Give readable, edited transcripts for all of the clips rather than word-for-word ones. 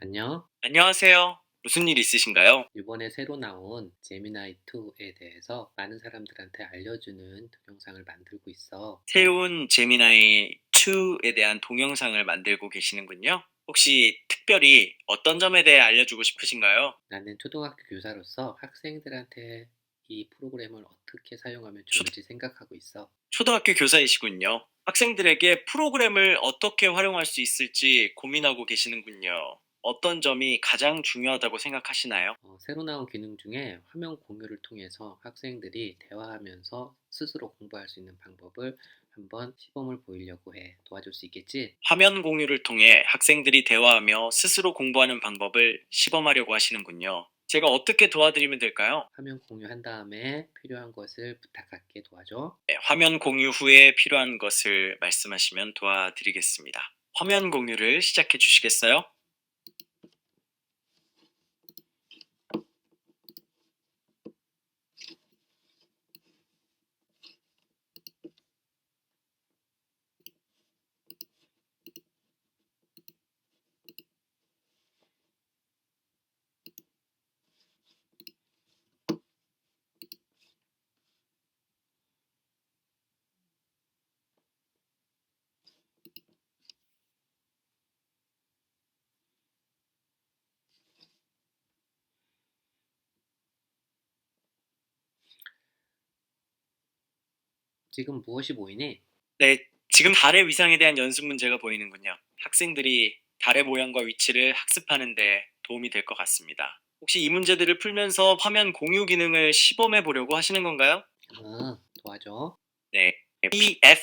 안녕. 안녕하세요. 무슨 일 있으신가요? 이번에 새로 나온 제미나이 2에 대해서 많은 사람들한테 알려주는 동영상을 만들고 있어. 새로운 제미나이 2에 대한 동영상을 만들고 계시는군요. 혹시 특별히 어떤 점에 대해 알려주고 싶으신가요? 나는 초등학교 교사로서 학생들한테 이 프로그램을 어떻게 사용하면 초, 좋을지 생각하고 있어. 초등학교 교사이시군요. 학생들에게 프로그램을 어떻게 활용할 수 있을지 고민하고 계시는군요. 어떤 점이 가장 중요하다고 생각하시나요? 새로 나온 기능 중에 화면 공유를 통해서 학생들이 대화하면서 스스로 공부할 수 있는 방법을 한번 시범을 보이려고 해. 도와줄 수 있겠지? 화면 공유를 통해 학생들이 대화하며 스스로 공부하는 방법을 시범하려고 하시는군요. 제가 어떻게 도와드리면 될까요? 화면 공유한 다음에 필요한 것을 부탁할게. 도와줘. 네, 화면 공유 후에 필요한 것을 말씀하시면 도와드리겠습니다. 화면 공유를 시작해 주시겠어요? 지금 무엇이 보이니? 네, 지금 달의 위상에 대한 연습 문제가 보이는군요. 학생들이 달의 모양과 위치를 학습하는 데 도움이 될 것 같습니다. 혹시 이 문제들을 풀면서 화면 공유 기능을 시범해 보려고 하시는 건가요? 도와줘. 네, PDF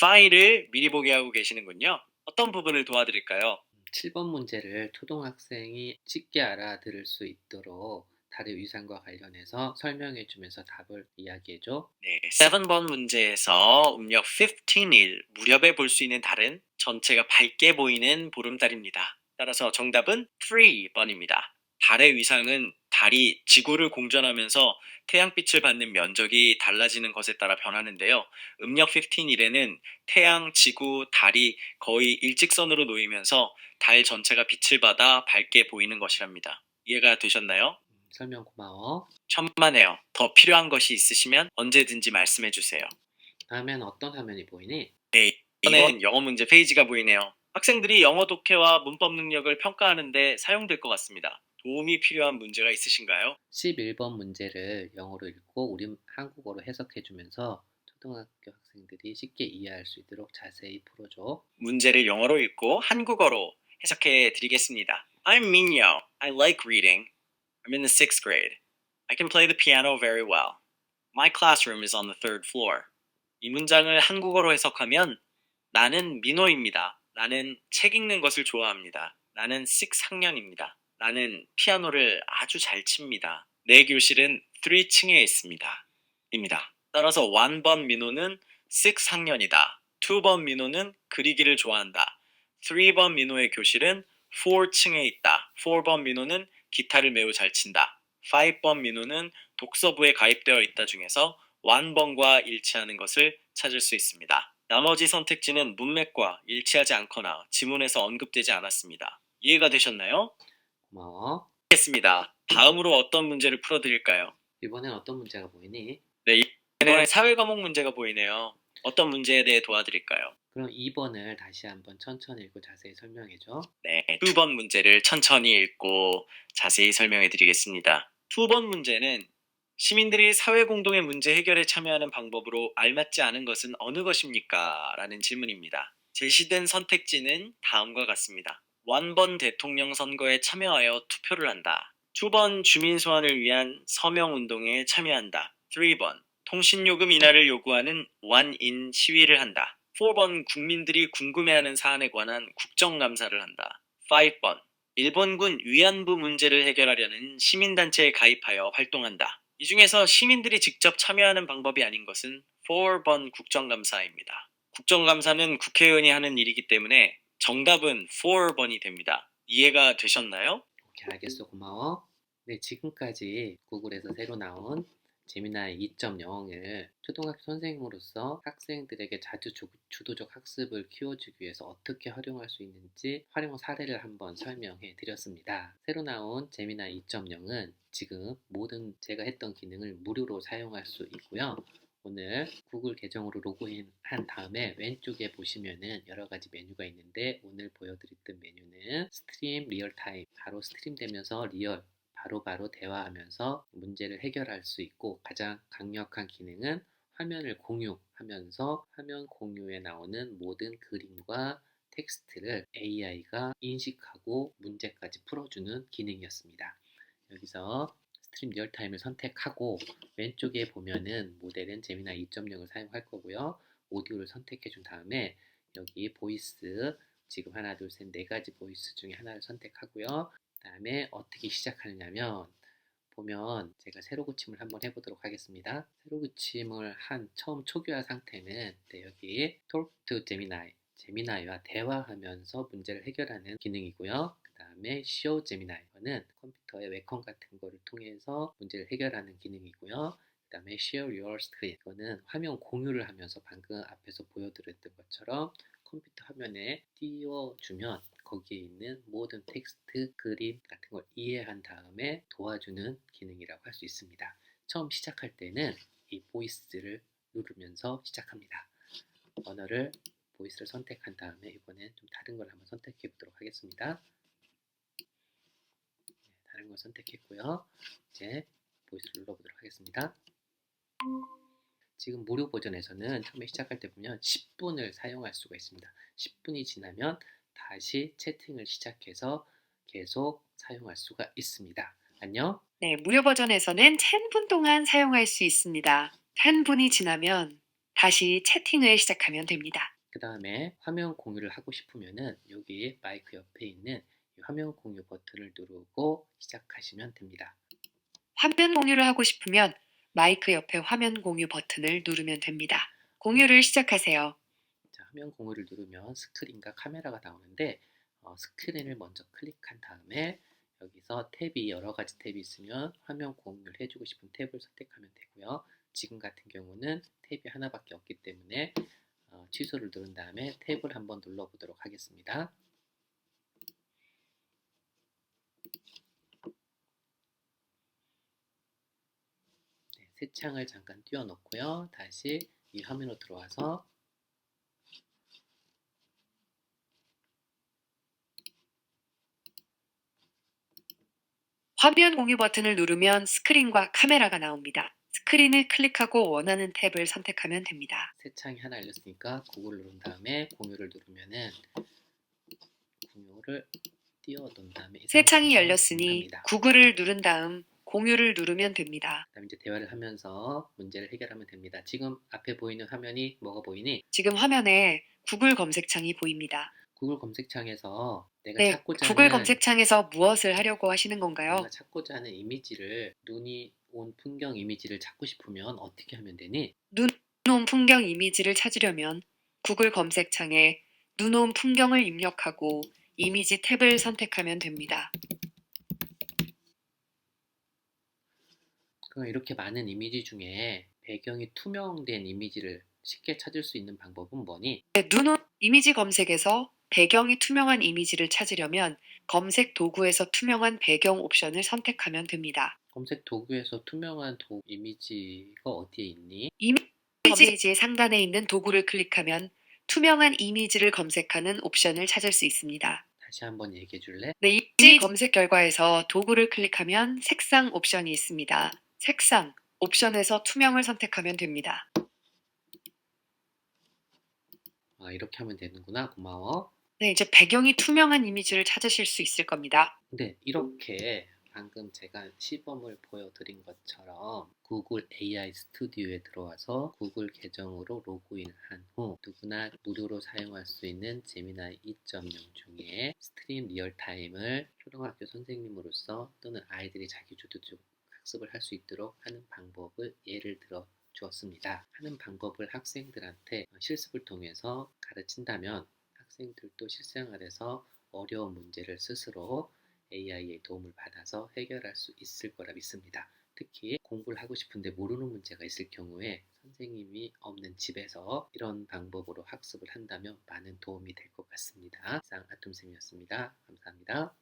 파일을 미리 보게 하고 계시는군요. 어떤 부분을 도와드릴까요? 7번 문제를 초등학생이 쉽게 알아들을 수 있도록 달의 위상과 관련해서 설명해 주면서 답을 이야기해 줘. 네, 7번 문제에서 음력 15일 무렵에 볼 수 있는 달은 전체가 밝게 보이는 보름달입니다. 따라서 정답은 3번입니다. 달의 위상은 달이 지구를 공전하면서 태양빛을 받는 면적이 달라지는 것에 따라 변하는데요. 음력 15일에는 태양, 지구, 달이 거의 일직선으로 놓이면서 달 전체가 빛을 받아 밝게 보이는 것이랍니다. 이해가 되셨나요? 설명 고마워. 천만에요. 더 필요한 것이 있으시면 언제든지 말씀해 주세요. 다음엔 어떤 화면이 보이니? 네, 이번엔 영어 문제 페이지가 보이네요. 학생들이 영어 독해와 문법 능력을 평가하는데 사용될 것 같습니다. 도움이 필요한 문제가 있으신가요? 11번 문제를 영어로 읽고 우리 한국어로 해석해 주면서 초등학교 학생들이 쉽게 이해할 수 있도록 자세히 풀어줘. 문제를 영어로 읽고 한국어로 해석해 드리겠습니다. I'm Minyo. I like reading. I'm in the sixth grade. I can play the piano very well. My classroom is on the third floor. 이 문장을 한국어로 해석하면 나는 민호입니다. 나는 책 읽는 것을 좋아합니다. 나는 6학년입니다. 나는 피아노를 아주 잘 칩니다. 내 교실은 3층에 있습니다. 입니다. 따라서 1번 민호는 6학년이다. 2번 민호는 그리기를 좋아한다. 3번 민호의 교실은 4층에 있다. 4번 민호는 기타를 매우 잘 친다. 5번 민호는 독서부에 가입되어 있다 중에서 1번과 일치하는 것을 찾을 수 있습니다. 나머지 선택지는 문맥과 일치하지 않거나 지문에서 언급되지 않았습니다. 이해가 되셨나요? 고마워. 알겠습니다. 다음으로 어떤 문제를 풀어드릴까요? 이번엔 어떤 문제가 보이니? 네, 이번엔 사회 과목 문제가 보이네요. 어떤 문제에 대해 도와드릴까요? 그럼 2번을 다시 한번 천천히 읽고 자세히 설명해 줘. 네, 2번 문제를 천천히 읽고 자세히 설명해 드리겠습니다. 2번 문제는 시민들이 사회공동의 문제 해결에 참여하는 방법으로 알맞지 않은 것은 어느 것입니까? 라는 질문입니다. 제시된 선택지는 다음과 같습니다. 1번 대통령 선거에 참여하여 투표를 한다. 2번 주민 소환을 위한 서명 운동에 참여한다. 3번 통신요금 인하를 요구하는 완인 시위를 한다. 4번 국민들이 궁금해하는 사안에 관한 국정감사를 한다. 5번 일본군 위안부 문제를 해결하려는 시민단체에 가입하여 활동한다. 이 중에서 시민들이 직접 참여하는 방법이 아닌 것은 4번 국정감사입니다. 국정감사는 국회의원이 하는 일이기 때문에 정답은 4번이 됩니다. 이해가 되셨나요? 오케이, 알겠어. 고마워. 네, 지금까지 구글에서 새로 나온 제미나이 2.0을 초등학교 선생님으로서 학생들에게 자주 주도적 학습을 키워주기 위해서 어떻게 활용할 수 있는지 활용 사례를 한번 설명해 드렸습니다. 새로 나온 제미나이 2.0은 지금 모든 제가 했던 기능을 무료로 사용할 수 있고요. 오늘 구글 계정으로 로그인한 다음에 왼쪽에 보시면은 여러 가지 메뉴가 있는데 오늘 보여드렸던 메뉴는 스트림 리얼타임, 바로 스트림되면서 바로바로 대화하면서 문제를 해결할 수 있고, 가장 강력한 기능은 화면을 공유하면서 화면 공유에 나오는 모든 그림과 텍스트를 AI가 인식하고 문제까지 풀어주는 기능이었습니다. 여기서 스트림 리얼타임을 선택하고 왼쪽에 보면은 모델은 제미나이 2.0을 사용할 거고요. 오디오를 선택해 준 다음에 여기 보이스, 지금 하나 둘 셋 네 가지 보이스 중에 하나를 선택하고요. 그 다음에 어떻게 시작하느냐면, 보면 제가 세로 고침을 한번 해보도록 하겠습니다. 세로 고침을 한 처음 초기화 상태는 여기 Talk to Gemini, 제미나이와 대화하면서 문제를 해결하는 기능이고요. 그 다음에 Show Gemini, 이거는 컴퓨터의 웹컴 같은 거를 통해서 문제를 해결하는 기능이고요. 그 다음에 Share Your Screen, 이거는 화면 공유를 하면서 방금 앞에서 보여드렸던 것처럼 컴퓨터 화면에 띄워주면 거기에 있는 모든 텍스트, 그림 같은 걸 이해한 다음에 도와주는 기능이라고 할 수 있습니다. 처음 시작할 때는 이 보이스를 누르면서 시작합니다. 언어를 보이스를 선택한 다음에 이번엔 좀 다른 걸 한번 선택해 보도록 하겠습니다. 다른 걸 선택했고요. 이제 보이스를 눌러보도록 하겠습니다. 지금 무료 버전에서는 처음에 시작할 때 보면 10분을 사용할 수가 있습니다. 10분이 지나면 다시 채팅을 시작해서 계속 사용할 수가 있습니다. 안녕. 네, 무료 버전에서는 10분 동안 사용할 수 있습니다. 10분이 지나면 다시 채팅을 시작하면 됩니다. 그 다음에 화면 공유를 하고 싶으면은 여기 마이크 옆에 있는 이 화면 공유 버튼을 누르고 시작하시면 됩니다. 화면 공유를 하고 싶으면 마이크 옆에 화면 공유 버튼을 누르면 됩니다. 공유를 시작하세요. 자, 화면 공유를 누르면 스크린과 카메라가 나오는데 스크린을 먼저 클릭한 다음에 여기서 탭이 여러 가지 탭이 있으면 화면 공유를 해주고 싶은 탭을 선택하면 되고요. 지금 같은 경우는 탭이 하나밖에 없기 때문에 취소를 누른 다음에 탭을 한번 눌러보도록 하겠습니다. 네, 새 창을 잠깐 띄워놓고요. 다시 이 화면으로 들어와서 화면 공유 버튼을 누르면 스크린과 카메라가 나옵니다. 스크린을 클릭하고 원하는 탭을 선택하면 됩니다. 새 창이 하나 열렸으니까 구글 누른 다음에 공유를 누르면은 공유를 띄워놓은 다음에 새 창이 상태에서 열렸으니 진행합니다. 구글을 누른 다음 공유를 누르면 됩니다. 그다음 이제 대화를 하면서 문제를 해결하면 됩니다. 지금 앞에 보이는 화면이 뭐가 보이니? 지금 화면에 구글 검색창이 보입니다. 구글 검색창에서 내가 네, 찾고자 구글 하는 검색창에서 무엇을 하려고 하시는 건가요? 내가 찾고자 하는 이미지를, 눈이 온 풍경 이미지를 찾고 싶으면 어떻게 하면 되니? 눈 온 풍경 이미지를 찾으려면 구글 검색창에 눈 온 풍경을 입력하고 이미지 탭을 선택하면 됩니다. 그럼 이렇게 많은 이미지 중에 배경이 투명된 이미지를 쉽게 찾을 수 있는 방법은 뭐니? 네, 눈 온 이미지 검색에서 배경이 투명한 이미지를 찾으려면 검색 도구에서 투명한 배경 옵션을 선택하면 됩니다. 검색 도구에서 투명한 이미지가 어디에 있니? 이미지 상단에 있는 도구를 클릭하면 투명한 이미지를 검색하는 옵션을 찾을 수 있습니다. 다시 한번 얘기해 줄래? 네, 이미지 검색 결과에서 도구를 클릭하면 색상 옵션이 있습니다. 색상 옵션에서 투명을 선택하면 됩니다. 이렇게 하면 되는구나. 고마워. 네, 이제 배경이 투명한 이미지를 찾으실 수 있을 겁니다. 네, 이렇게 방금 제가 시범을 보여드린 것처럼 구글 AI 스튜디오에 들어와서 구글 계정으로 로그인한 후 누구나 무료로 사용할 수 있는 제미나이 2.0 중에 스트림 리얼타임을 초등학교 선생님으로서 또는 아이들이 자기 주도적 학습을 할 수 있도록 하는 방법을 예를 들어 주었습니다. 하는 방법을 학생들한테 실습을 통해서 가르친다면 학생들도 실생활에서 어려운 문제를 스스로 AI의 도움을 받아서 해결할 수 있을 거라 믿습니다. 특히 공부를 하고 싶은데 모르는 문제가 있을 경우에 선생님이 없는 집에서 이런 방법으로 학습을 한다면 많은 도움이 될 것 같습니다. 이상 아톰쌤이었습니다. 감사합니다.